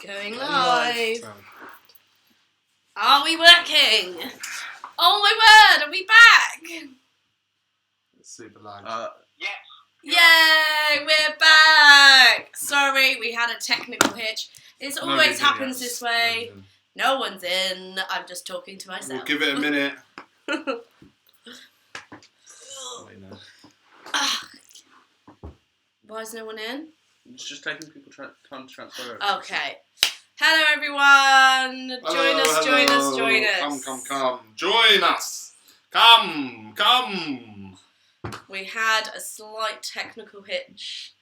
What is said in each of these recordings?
Going live. Are we working? Oh my word, are we back? It's super loud. Yay, we're back! Sorry, we had a technical hitch. It always happens this way. No one's in. I'm just talking to myself. We'll give it a minute. Why is no one in? It's just taking people time to transfer. Okay. Hello everyone! Join us. Come. Join us! Come! We had a slight technical hitch.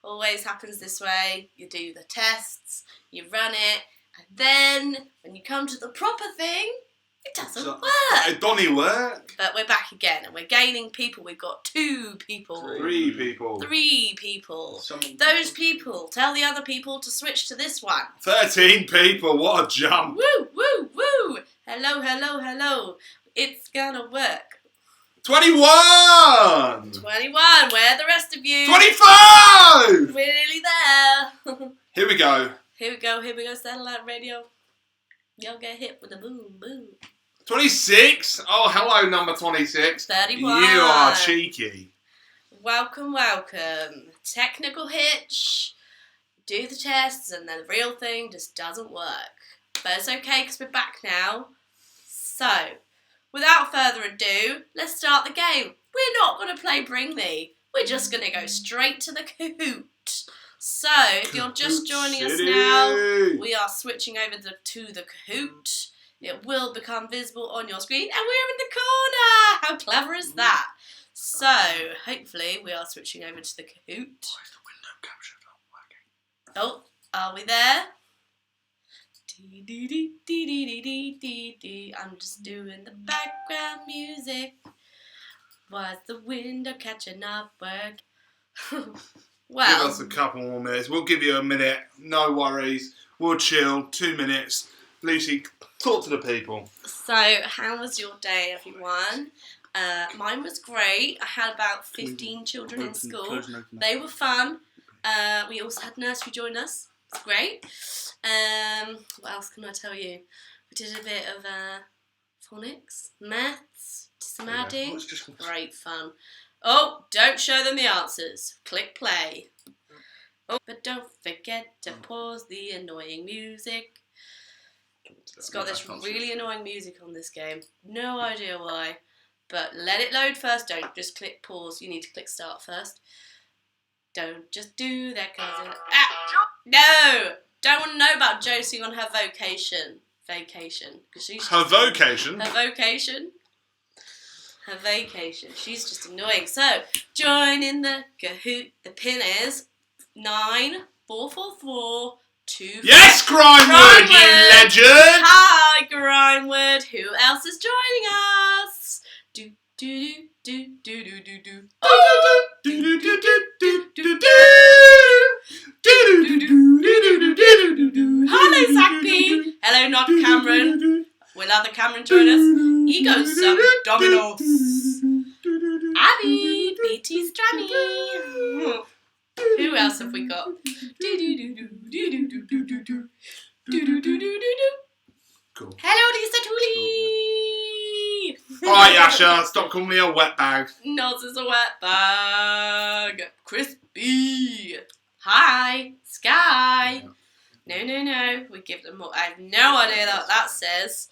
Always happens this way. You do the tests, you run it, and then when you come to the proper thing, it doesn't work. It don't work. But we're back again and we're gaining people. We've got 2 people. 3 people. 3 people. Those people, tell the other people to switch to this one. 13 people, what a jump. Woo! Hello. It's gonna work. 21! 21, where are the rest of you? 25! We're nearly there. Here we go, Satellite radio. You'll get hit with a boom. 26? Oh, hello, number 26. 31. You are cheeky. Welcome. Technical hitch. Do the tests and then the real thing just doesn't work. But it's okay because we're back now. So, without further ado, let's start the game. We're not going to play Bring Me. We're just going to go straight to the Kahoot. So, if you're just joining us now, we are switching over to the Kahoot. It will become visible on your screen, and we're in the corner! How clever is that? So, hopefully, we are switching over to the Kahoot. Why is the window capture not working? Oh, are we there? I'm just doing the background music. Why is the window catching up work? Well, give us a couple more minutes. We'll give you a minute. No worries. We'll chill. 2 minutes. Lucy, talk to the people. So, how was your day, everyone? Mine was great. I had about 15 children in school. They were fun. We also had nursery join us. It's great. What else can I tell you? We did a bit of phonics, maths, did some adding. Great fun. Oh, don't show them the answers. Click play. Oh, but don't forget to pause the annoying music. It's got this really annoying music on this game. No idea why. But let it load first. Don't just click pause. You need to click start first. Don't just do that because no! Don't want to know about Josie on her vacation. Her vocation? Her vacation. She's just annoying. So, join in the Kahoot. The pin is 94442. Yes, Grimewood, you legend! Hi, Grimewood. Who else is joining us? Hello, Zachby. Hello, not Cameron. Will other Cameron join us? He goes some dominoes. Abby, BT's Johnny. Who else have we got? Cool. Hello, Lisa Tooley. Alright, Yasha, stop calling me a wet bag. Noz is a wet bag. Crispy. Hi, Sky. No. We give them more. I have no idea what that says.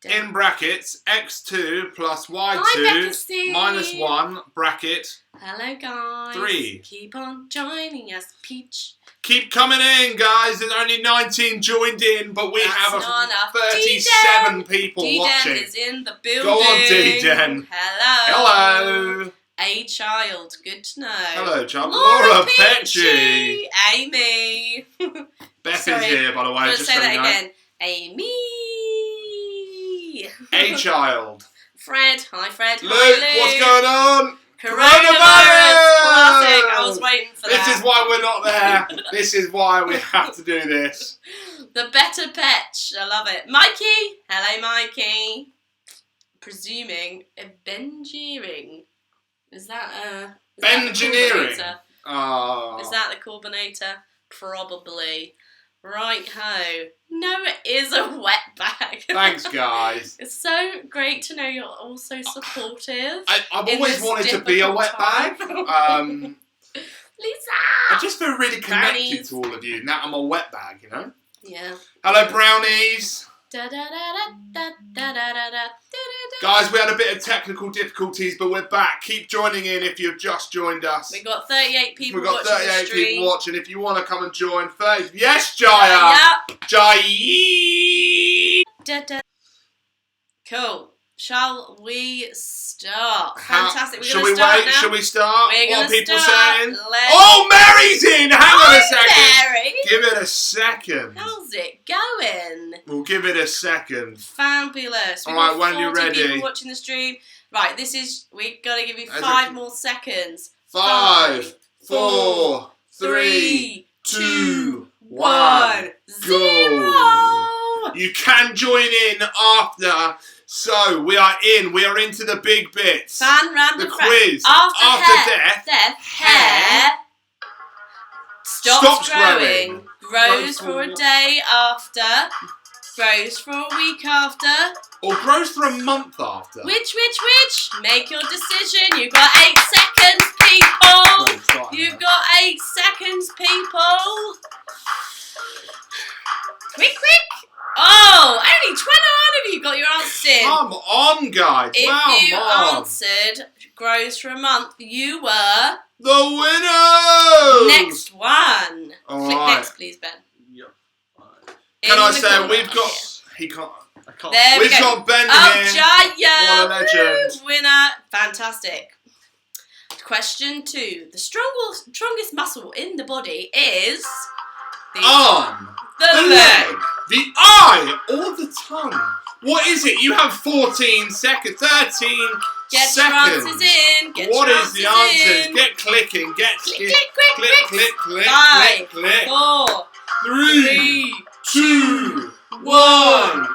In brackets, x2 plus y2 minus 1 bracket. Hello, guys. 3. Keep on joining us, Peach. Keep coming in, guys. There's only 19 joined in, but we have 37 people watching. D-Den is in the building. Go on, D-Den. Hello. A child. Good to know. Hello, child. Laura Petchy. Amy. Beth is here, by the way. Let's say that again. Amy. A child. Fred. Hi, Fred. Luke, hi, Luke. what's going on? Coronavirus. Classic. I was waiting for that. This is why we're not there. This is why we have to do this. The better petch. I love it. Mikey. Hello, Mikey. Presuming a Benjeering. Is that Benjineering. Is that the Corbinator? Probably. Right ho. No, it is a wet bag. Thanks, guys. It's so great to know you're all so supportive. I've always wanted to be a wet bag. Lisa! I just feel really connected Brownies. to all of you. Now I'm a wet bag, you know? Yeah. Hello, brownies. Guys, we had a bit of technical difficulties, but we're back. Keep joining in if you've just joined us. We got 38 people We've got watching 38 the stream. people watching. If you want to come and join, 30. Yes, Jaya! Jaya! Cool. Shall we start? How- Fantastic. We're Shall going we to start wait? now. Shall we start? We're What going are to people start. saying? Let's... Oh, Mary's in! Hang on a second. Mary. Give it a second. How's it going? We'll give it a second. Fabulous. We've Alright, got when you're 40 ready. people watching the stream. Right, we've got to give you As 5 more seconds. 5, 4, 3, 2, 1, go! You can join in after. So we are in. We are into the big bits. Fan random The quiz. After death, hair stops growing. Grows Grows for a day after. Grows for a week after. or grows for a month after. Which? Make your decision. You've got 8 seconds, people. You've got 8 seconds, people. Quick. Oh, only 21 of you got your answers in. Come on, guys. If you on. answered grows for a month, you were The winners! next one. All Click right. next, please, Ben. Yep. Can In I the say, corner. we've got... He can't... I can't. There we We've go. got Ben Oh, here. Jaya! What a legend. Woo, winner. Fantastic. Question 2. The strongest muscle in the body is the Arm. the The leg. leg. The eye. Or the tongue. What is it? You have 14 seconds. 13 Get seconds. your answers in. Get What your is the answers answers? in. Get clicking. Get Click, click, click. click. 5, click. 4, 3, 3, 2, 1.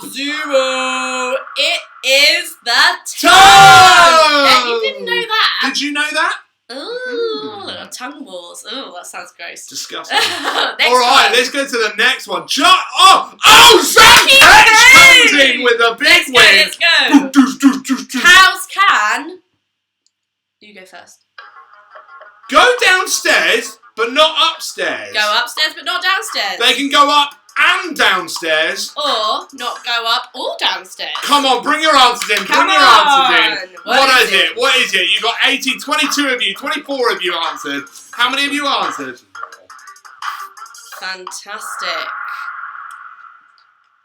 0. It is the tongue. Tongue! And you didn't know that. Did you know that? Ooh, tongue wars. Ooh, that sounds gross. Disgusting. Next Alright, one. let's go to the next one. Sam Becky Petch comes Green! in with a big win. Let's go. Cows can. You go first. Go downstairs, but not upstairs. Go upstairs, but not downstairs. They can go up and downstairs. Or not go up or downstairs. Come on, bring your answers in. Come bring your answers in. on. What is it? What is it? You got 18, 22 of you, 24 of you answered. How many of you answered? Fantastic.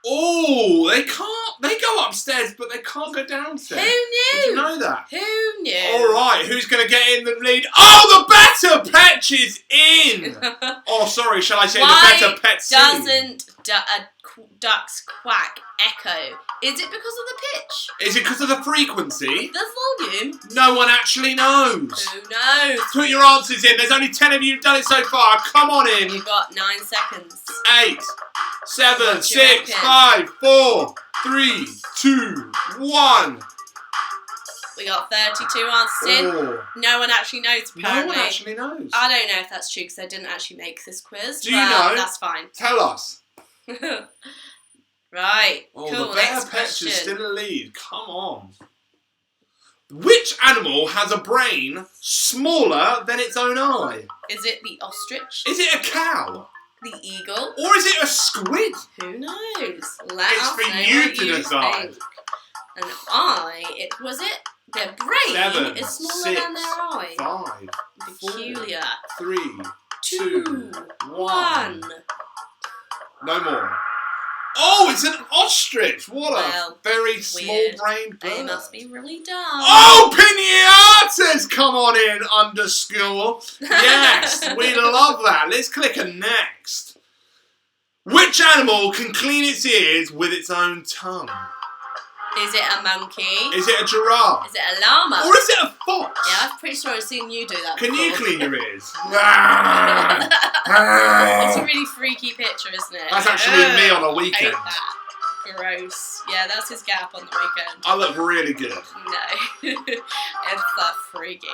Oh, they can't. They go upstairs, but they can't go downstairs. Who knew? Did you know that? Who knew? All right, who's going to get in the lead? Oh, the Better Petch is in. Oh, sorry, shall I say Why the Better Pet scene? doesn't duck's quack echo? Is it because of the pitch? Is it because of the frequency? The volume? No one actually knows. Who knows? Put your answers in. There's only 10 of you who've done it so far. Come on in. You've got 9 seconds. 8, 7, What do you 6, reckon? 5, 4, 3, 2, 1. We got 32 answers in. Oh, No one actually knows, no apparently. one actually knows. I don't know if that's true because I didn't actually make this quiz. Do you but know? That's fine. Tell us. Right. Oh, cool. the Next Better Petch question. is still a lead. Come on. Which animal has a brain smaller than its own eye? Is it the ostrich? Is it a cow? The eagle? Or is it a squid? Who knows? Let It's us for know you what to you decide. think. An eye. Was it? Their brain 7, is smaller 6, than their eye. 5, Peculiar. 3, 2, 1. 1. No more. Oh, it's an ostrich. What Well, a very small-brained bird. They must be really dumb. Oh, pinatas! Come on in, underscore. Yes, we love that. Let's click a next. Which animal can clean its ears with its own tongue? Is it a monkey? Is it a giraffe? Is it a llama? Or is it a fox? Yeah, I'm pretty sure I've seen you do that Can you before. clean your ears? It's a really freaky picture, isn't it? That's actually me on a Hate weekend. that. Gross. Yeah, that's his gap on the weekend. I look really good. No. It's that freaky.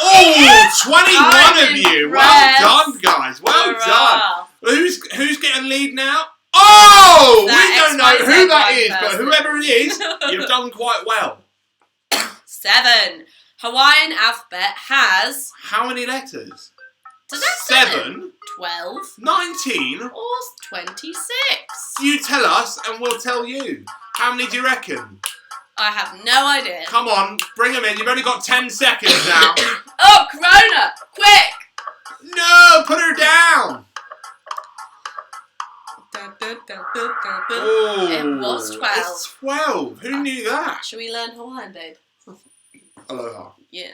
Oh, 21 I'm of you. impressed. Well done, guys. Well Alright, done quite well. 7. Hawaiian alphabet has... How many letters? Does that say 7, 12 19. or 26? You tell us and we'll tell you. How many do you reckon? I have no idea. Come on, bring them in. You've only got 10 seconds now. Oh, Corona! Quick! No, put her down. Oh, It was 12. It's 12. Who knew that? Shall we learn Hawaiian, babe? Aloha. Yeah.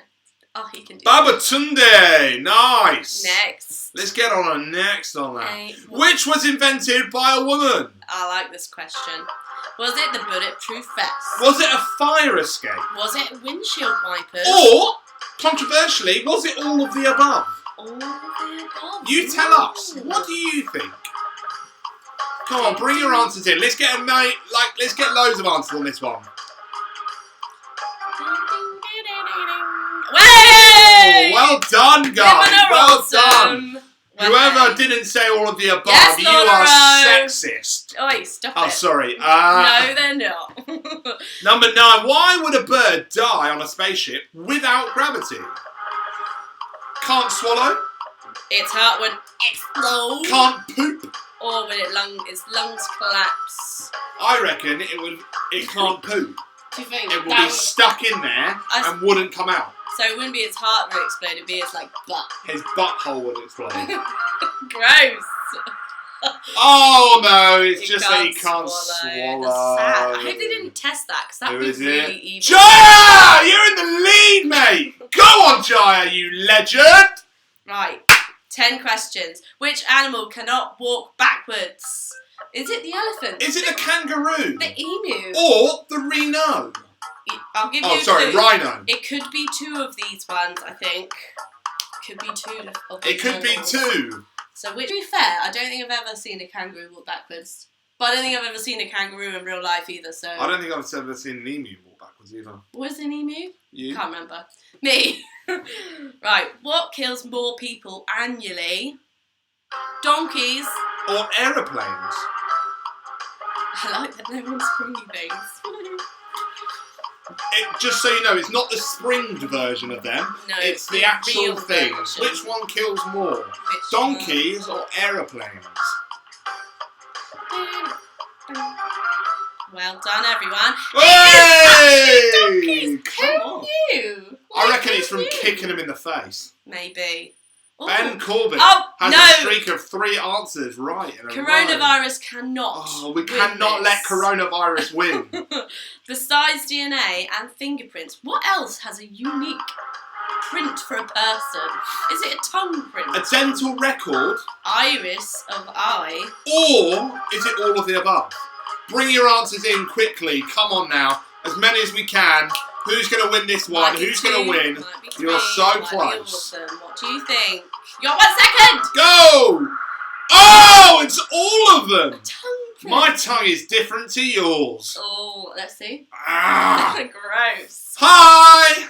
Oh, he can do Babatunde. Nice. Next. Let's get on a next on that. 8. Which was invented by a woman? I like this question. Was it the bulletproof vest? Was it a fire escape? Was it windshield wipers? Or, controversially, was it all of the above? All of the above. You tell us. What do you think? Come on, bring your answers in. Let's get let's get loads of answers on this one. Way! Oh, well done, guys. Women are Well awesome. done. Whoever didn't say all of the above, Yes, you are Laura. sexist. Oi, stop Oh, it. sorry. No, they're not. Number 9. Why would a bird die on a spaceship without gravity? Can't swallow. Its heart would explode. Can't poop. Or would its lungs collapse? I reckon it can't poop. Do you think? It will be stuck in there and wouldn't come out. So it wouldn't be its heart that would explode, it'd be its butt. His butthole would explode. Gross. Oh no, it's just that he swallow. can't swallow. That's sad. I hope they didn't test that because that Who would be is really it? evil. Jaya! You're in the lead, mate! Go on, Jaya, you legend! Right, 10 questions. Which animal cannot walk backwards? Is it the elephant? Is it the kangaroo? The emu? Or the rhino? I'll give you Oh, a sorry, clue. rhino. It could be 2 of these ones, I think. Could be 2 of these It could be animals. 2. So, to be fair, I don't think I've ever seen a kangaroo walk backwards. But I don't think I've ever seen a kangaroo in real life either, so... I don't think I've ever seen an emu walk backwards either. Was it an emu? You? Can't remember. Me. Right, what kills more people annually? Donkeys. Or aeroplanes? I like that they're all springy things. Just so you know, it's not the springed version of them. No, it's the the actual real things. version. Which one kills more? Which Donkeys or aeroplanes? Well done, everyone. Hey! Donkeys! Come Who on. knew? I reckon it's Who from knew? kicking him in the face. Maybe. Ooh. Ben Corbett Oh, has no. a streak of 3 answers right in a row. Coronavirus cannot. Oh, we win cannot this. let coronavirus win. Besides DNA and fingerprints, what else has a unique print for a person? Is it a tongue print? A dental record, Iris of eye? or is it all of the above? Bring your answers in quickly. Come on now. As many as we can. Who's going to win this one? Might be Who's 2, going to win? might be 3, You're so might be close. awesome. What do you think? You got 1 second! Go! Oh, it's all of them. Tongue print. My tongue is different to yours. Oh, let's see. Ah. Gross. Hi!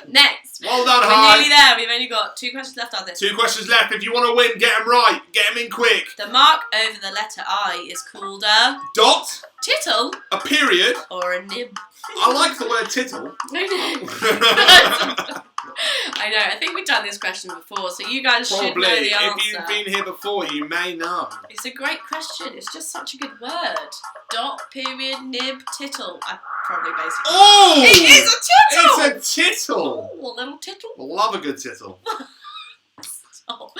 Next. Well done, We're hi. nearly there. We've only got 2 questions left on this. 2 questions left. If you want to win, get them right. Get them in quick. The mark over the letter I is called a Dot, tittle a period. or a nib. I like the word tittle. I know. I think we've done this question before, so you guys should Probably. know the If answer. you've been here before, you may know. It's a great question. It's just such a good word. Dot, period, nib, tittle. I probably basically. Oh! It is a tittle. It's a tittle. Oh, a little tittle. Love a good tittle. Oh.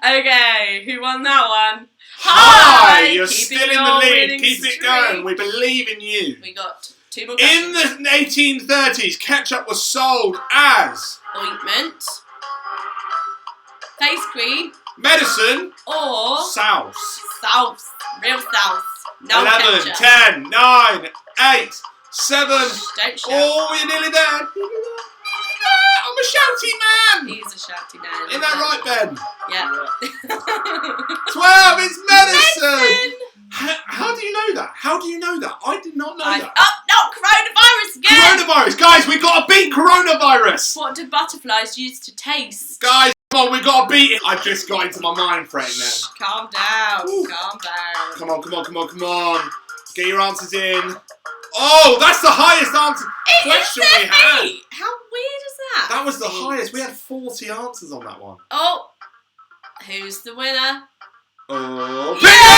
Okay, who won that one? Hi! You're Keeping still in your the lead. winning Keep it streak. going. We believe in you. We got 2 more In questions. the 1830s, ketchup was sold as Ointment, face cream, medicine, or sauce. sauce. Real sauce. No 11, ketchup. 10, 9, 8, 7. Don't shout. Oh, you're nearly there. I'm a shouty man. He's a shouty man. Isn't that right, Ben? Yeah. 12, it's medicine. Medicine. How do you know that? How do you know that? I did not know that. Oh, no, coronavirus again. Coronavirus. Guys, we got to beat coronavirus. What do butterflies use to taste? Guys, come on, we got to beat it. I just got into my mind frame now. Calm down. Ooh. Calm down. Come on, come on, come on, come on. Get your answers in. Oh, that's the highest answer question we had. 8. How weird is that? That was the highest. We had 40 answers on that one. Oh, who's the winner? Oh, Yeah!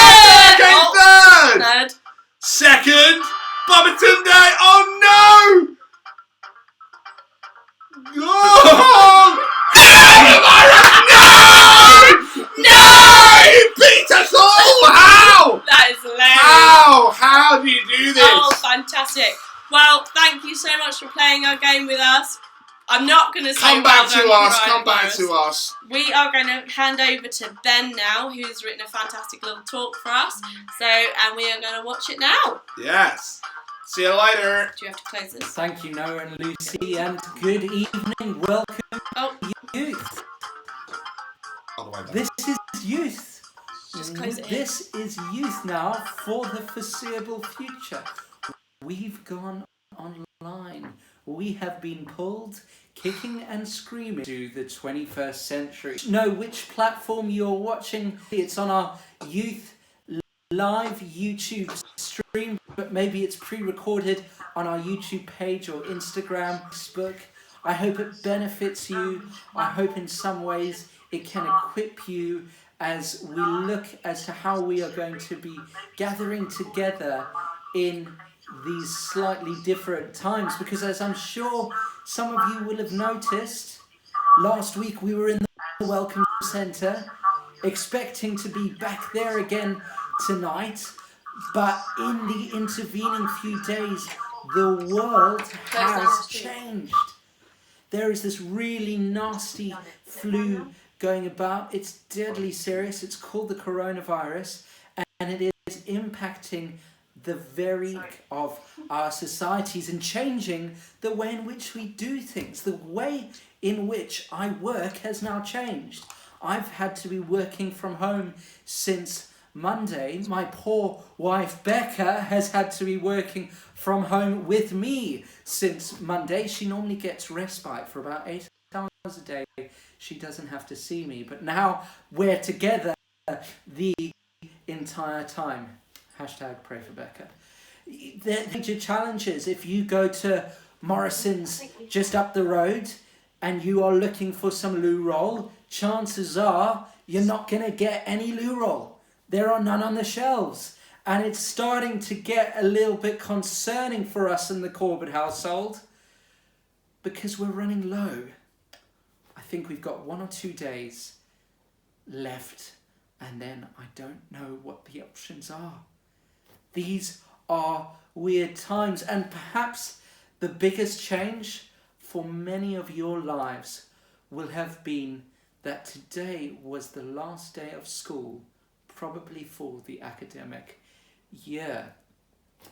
third. Third. Second, Babatunde. Oh no! Oh! No! You beat us all! How? That is hilarious. How do you do this? Oh, fantastic. Well, thank you so much for playing our game with us. I'm not going to say Come back to us. We are going to hand over to Ben now, who's written a fantastic little talk for us. And we are going to watch it now. Yes. See you later. Do you have to close this? Thank you, Noah and Lucy, and good evening. Welcome, youth. All the way back. This is youth. Just close it here. This is youth now for the foreseeable future. We've gone online. We have been pulled, kicking and screaming to the 21st century. Know which platform you're watching. It's on our youth live YouTube stream, but maybe it's pre-recorded on our YouTube page or Instagram, Facebook. I hope it benefits you. I hope in some ways it can equip you as we look as to how we are going to be gathering together in these slightly different times, because as I'm sure some of you will have noticed, last week we were in the Welcome Centre expecting to be back there again tonight, but in the intervening few days the world has changed. There is this really nasty flu going about. It's deadly serious. It's called the coronavirus, and it is impacting the very of our societies and changing the way in which we do things. The way in which I work has now changed. I've had to be working from home since Monday. My poor wife Becca has had to be working from home with me since Monday. She normally gets respite for about 8 hours a day. She doesn't have to see me, but now we're together the entire time. Hashtag pray for Becca. The major challenges, if you go to Morrison's just up the road and you are looking for some loo roll, chances are you're not going to get any loo roll. There are none on the shelves. And it's starting to get a little bit concerning for us in the Corbett household because we're running low. I think we've got 1 or 2 days left, and then I don't know what the options are. These are weird times, and perhaps the biggest change for many of your lives will have been that today was the last day of school, probably for the academic year.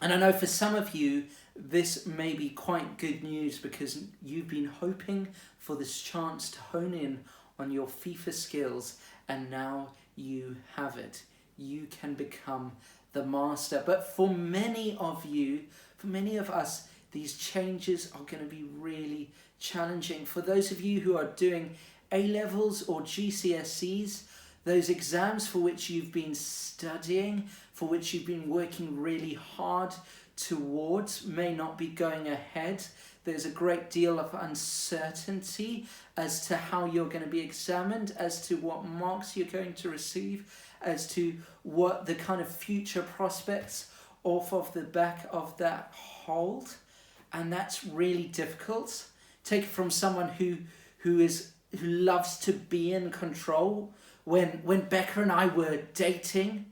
And I know for some of you, this may be quite good news because you've been hoping for this chance to hone in on your FIFA skills, and now you have it. You can become the master. But for many of you, for many of us, these changes are going to be really challenging. For those of you who are doing A-levels or GCSEs, those exams for which you've been studying, for which you've been working really hard towards, may not be going ahead. There's a great deal of uncertainty as to how you're going to be examined, as to what marks you're going to receive, as to what the kind of future prospects off of the back of that hold. And that's really difficult. Take it from someone who loves to be in control. When Becca and I were dating,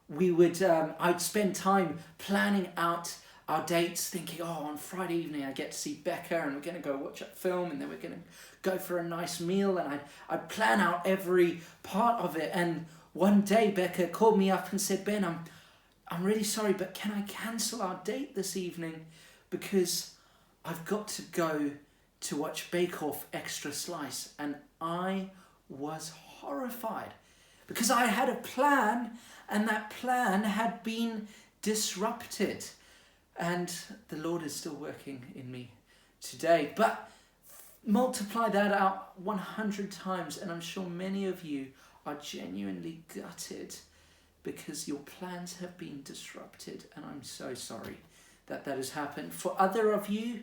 I'd spend time planning out our dates, thinking, on Friday evening I get to see Becca and we're going to go watch a film and then we're going to go for a nice meal, and I'd plan out every part of it. And one day Becca called me up and said, Ben, I'm really sorry, but can I cancel our date this evening because I've got to go to watch Bake Off Extra Slice. And I was horrified because I had a plan and that plan had been disrupted. And the Lord is still working in me today. But multiply that out 100 times and I'm sure many of you are genuinely gutted because your plans have been disrupted, and I'm so sorry that has happened. For other of you,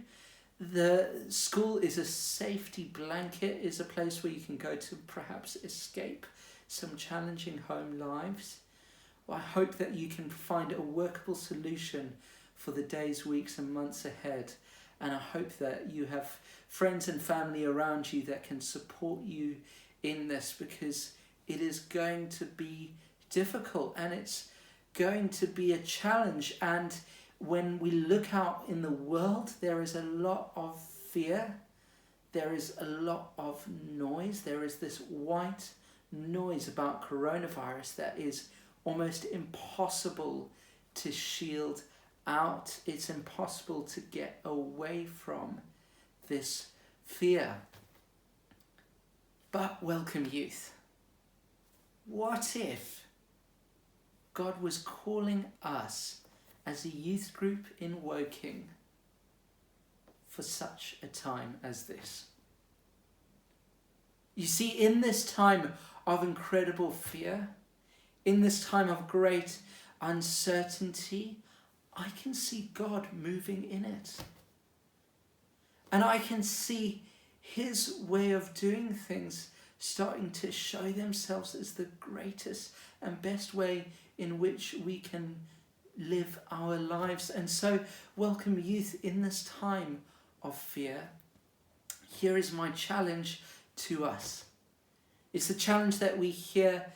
the school is a safety blanket, is a place where you can go to perhaps escape some challenging home lives. Well, I hope that you can find a workable solution for the days, weeks and months ahead. And I hope that you have friends and family around you that can support you in this, because it is going to be difficult and it's going to be a challenge. And when we look out in the world, there is a lot of fear. There is a lot of noise. There is this white noise about coronavirus that is almost impossible to shield out. It's impossible to get away from this fear. But welcome, youth. What if God was calling us as a youth group in Woking for such a time as this? You see, in this time of incredible fear, in this time of great uncertainty, I can see God moving in it. And I can see his way of doing things starting to show themselves as the greatest and best way in which we can live our lives. And so, welcome, youth, in this time of fear. Here is my challenge to us. It's the challenge that we hear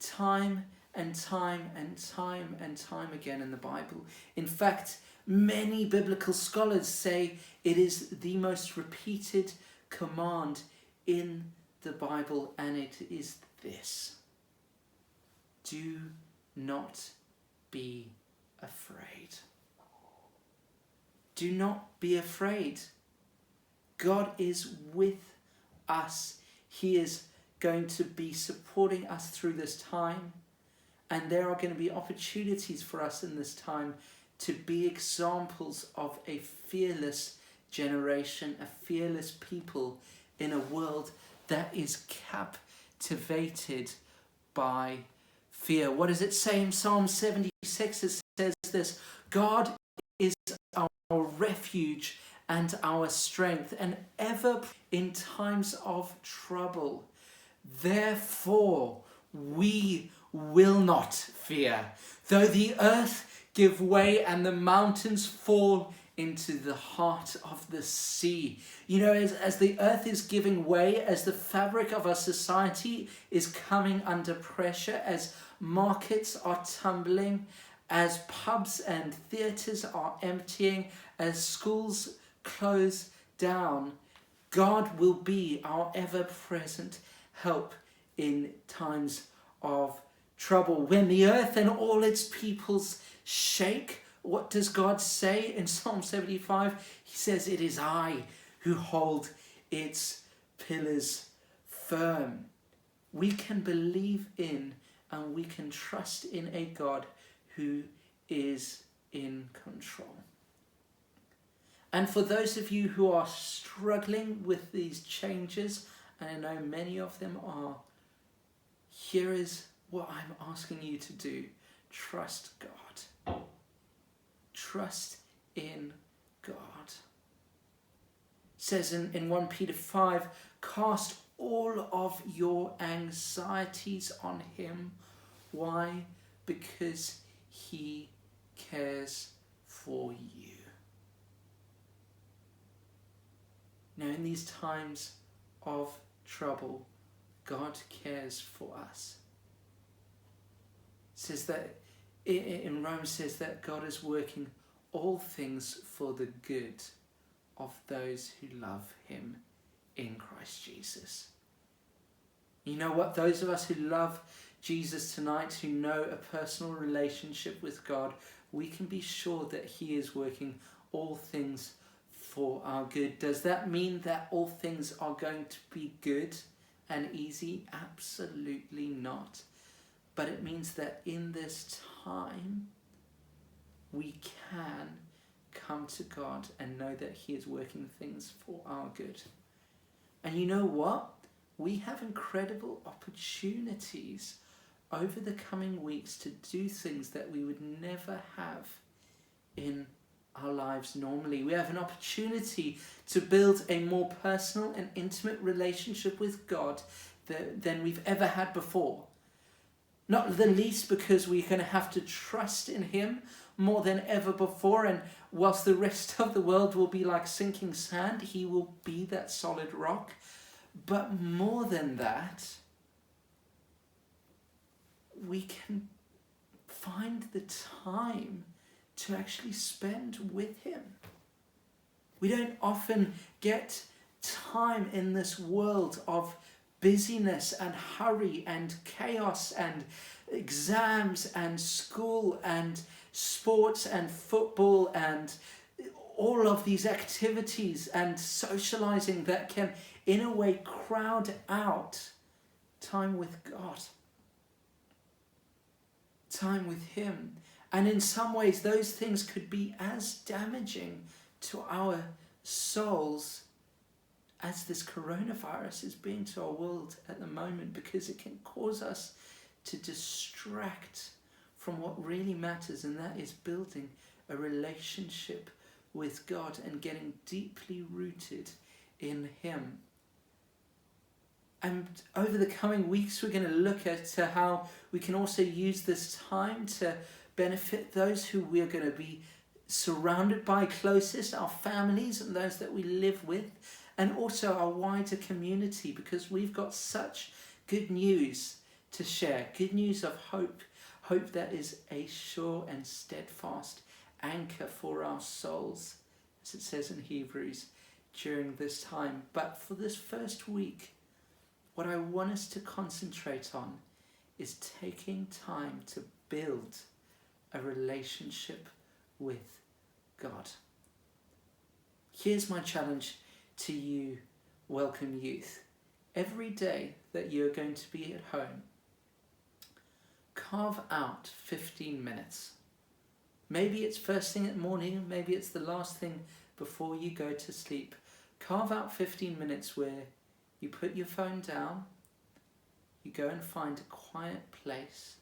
time and time and time and time again in the Bible. In fact, many biblical scholars say it is the most repeated command in the Bible, and it is this: do not be afraid. Do not be afraid. God is with us. He is going to be supporting us through this time. And there are going to be opportunities for us in this time to be examples of a fearless generation, a fearless people in a world that is captivated by fear. What does it say in Psalm 76? It says this: God is our refuge and our strength, and ever in times of trouble. Therefore, we will not fear, though the earth give way and the mountains fall into the heart of the sea. You know, as the earth is giving way, as the fabric of our society is coming under pressure, as markets are tumbling, as pubs and theatres are emptying, as schools close down, God will be our ever-present help in times of trouble. When the earth and all its peoples shake, what does God say in Psalm 75? He says, "It is I who hold its pillars firm." We can believe in and we can trust in a God who is in control. And for those of you who are struggling with these changes, and I know many of them are, here is what I'm asking you to do. Trust God. Trust in God. It says in 1 Peter 5, cast all of your anxieties on him. Why? Because he cares for you. Now, in these times of trouble, God cares for us. It says that in Romans says that God is working all things for the good of those who love him in Christ Jesus. You know what? Those of us who love Jesus tonight, who know a personal relationship with God, we can be sure that he is working all things for our good. Does that mean that all things are going to be good and easy? Absolutely not. But it means that in this time, we can come to God and know that he is working things for our good. And you know what? We have incredible opportunities over the coming weeks to do things that we would never have in our lives normally. We have an opportunity to build a more personal and intimate relationship with God than we've ever had before. Not the least because we're going to have to trust in Him more than ever before. And whilst the rest of the world will be like sinking sand, He will be that solid rock. But more than that, we can find the time to actually spend with Him. We don't often get time in this world of busyness and hurry and chaos and exams and school and sports and football and all of these activities and socializing that can in a way crowd out time with God, time with Him. And in some ways those things could be as damaging to our souls as this coronavirus is being to our world at the moment, because it can cause us to distract from what really matters, and that is building a relationship with God and getting deeply rooted in Him. And over the coming weeks, we're going to look at how we can also use this time to benefit those who we are going to be surrounded by closest, our families and those that we live with, and also our wider community, because we've got such good news to share, good news of hope, hope that is a sure and steadfast anchor for our souls, as it says in Hebrews, during this time. But for this first week, what I want us to concentrate on is taking time to build a relationship with God. Here's my challenge to you, Welcome Youth. Every day that you're going to be at home, carve out 15 minutes. Maybe it's first thing in the morning, maybe it's the last thing before you go to sleep. Carve out 15 minutes where you put your phone down, you go and find a quiet place,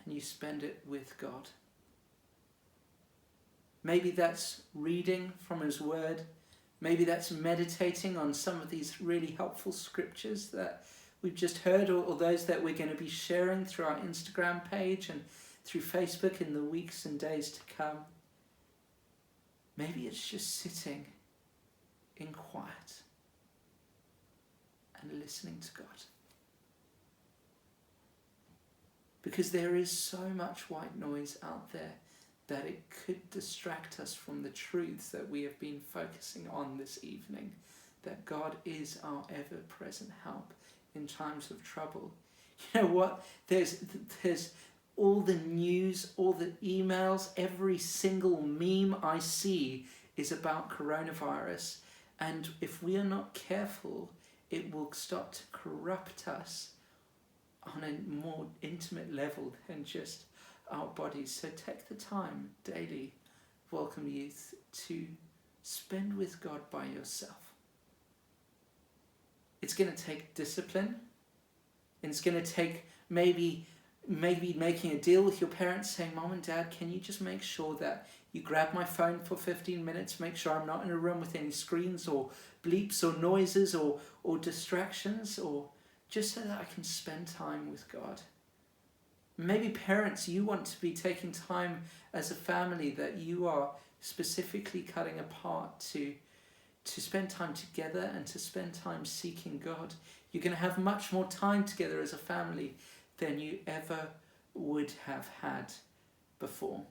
and you spend it with God. Maybe that's reading from His Word. Maybe that's meditating on some of these really helpful scriptures that we've just heard, or those that we're going to be sharing through our Instagram page and through Facebook in the weeks and days to come. Maybe it's just sitting in quiet and listening to God. Because there is so much white noise out there that it could distract us from the truths that we have been focusing on this evening, that God is our ever-present help in times of trouble. You know what? There's all the news, all the emails, every single meme I see is about coronavirus. And if we are not careful, it will start to corrupt us on a more intimate level than just our bodies. So take the time daily, Welcome Youth, to spend with God by yourself. It's going to take discipline, and it's going to take maybe making a deal with your parents, saying, Mom and Dad, can you just make sure that you grab my phone for 15 minutes, make sure I'm not in a room with any screens or bleeps or noises or distractions, or just so that I can spend time with God. Maybe parents, you want to be taking time as a family that you are specifically cutting apart to spend time together and to spend time seeking God. You're going to have much more time together as a family than you ever would have had before.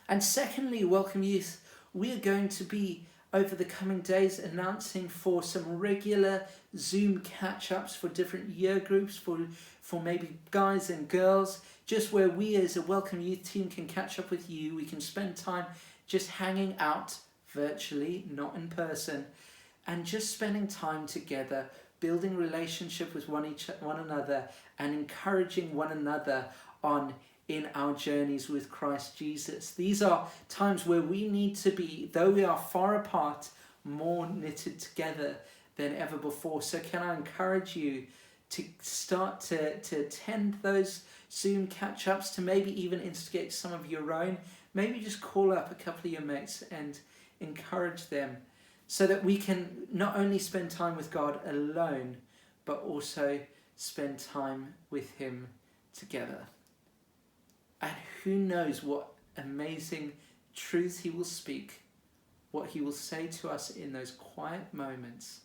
And secondly, Welcome Youth, we are going to be over the coming days announcing for some regular Zoom catch-ups for different year groups, for maybe guys and girls, just where we as a Welcome Youth team can catch up with you. We can spend time just hanging out virtually, not in person, and just spending time together, building relationship with one another and encouraging one another in our journeys with Christ Jesus. These are times where we need to be, though we are far apart, more knitted together than ever before. So can I encourage you to start to attend those Zoom catch-ups, to maybe even instigate some of your own, maybe just call up a couple of your mates and encourage them so that we can not only spend time with God alone, but also spend time with Him together. And who knows what amazing truths He will speak, what He will say to us in those quiet moments.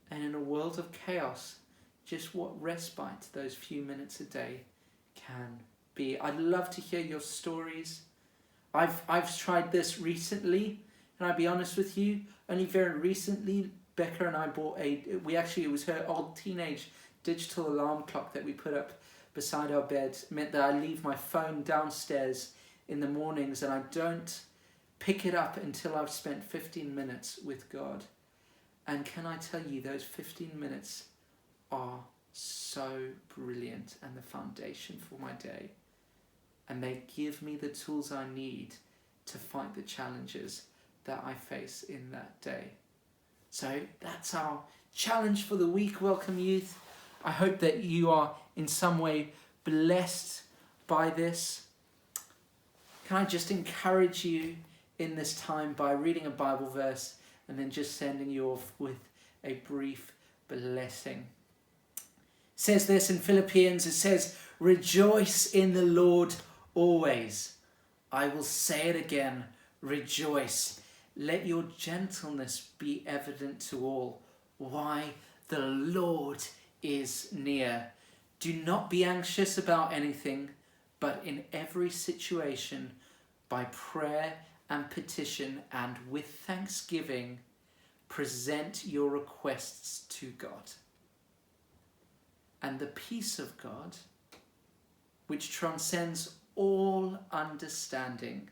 And in a world of chaos, just what respite those few minutes a day can be. I'd love to hear your stories. I've tried this recently, and I'll be honest with you, only very recently, Becca and I bought it was her old teenage digital alarm clock that we put up beside our bed. It meant that I leave my phone downstairs in the mornings and I don't pick it up until I've spent 15 minutes with God. And can I tell you, those 15 minutes are so brilliant and the foundation for my day. And they give me the tools I need to fight the challenges that I face in that day. So that's our challenge for the week. Welcome, youth. I hope that you are in some way blessed by this. Can I just encourage you in this time by reading a Bible verse and then just sending you off with a brief blessing. It says this in Philippians, it says, "Rejoice in the Lord always. I will say it again, rejoice. Let your gentleness be evident to all. Why? The Lord is near. Do not be anxious about anything, but in every situation, by prayer and petition and with thanksgiving, present your requests to God. And the peace of God, which transcends all understanding,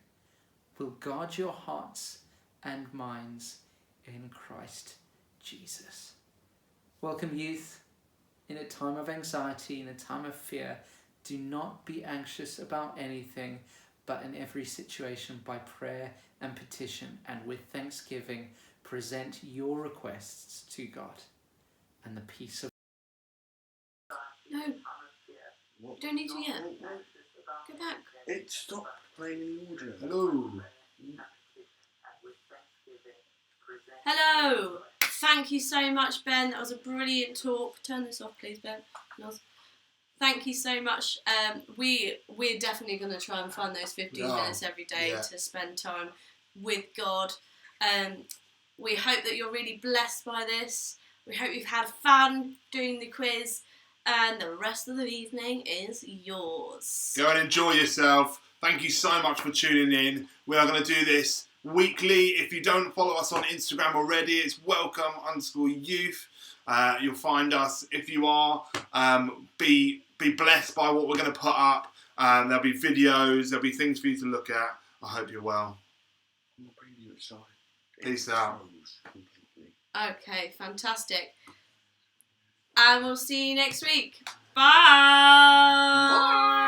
will guard your hearts and minds in Christ Jesus." Welcome, youth. In a time of anxiety, in a time of fear, do not be anxious about anything, but in every situation, by prayer and petition and with thanksgiving, present your requests to God. And the peace of No, What? don't need to yet. Go back. It stopped playing the audio. Hello. Hello. Thank you so much, Ben. That was a brilliant talk. Turn this off, please, Ben. Thank you so much. We're definitely going to try and find those 15 minutes every day to spend time with God. We hope that you're really blessed by this. We hope you've had fun doing the quiz, and the rest of the evening is yours. Go and enjoy yourself. Thank you so much for tuning in. We are going to do this weekly. If you don't follow us on Instagram already, it's welcome_youth. You'll find us. If you are, be blessed by what we're going to put up. There'll be videos, there'll be things for you to look at. I hope you're well. Peace out. Okay, fantastic. And we'll see you next week. Bye. Bye.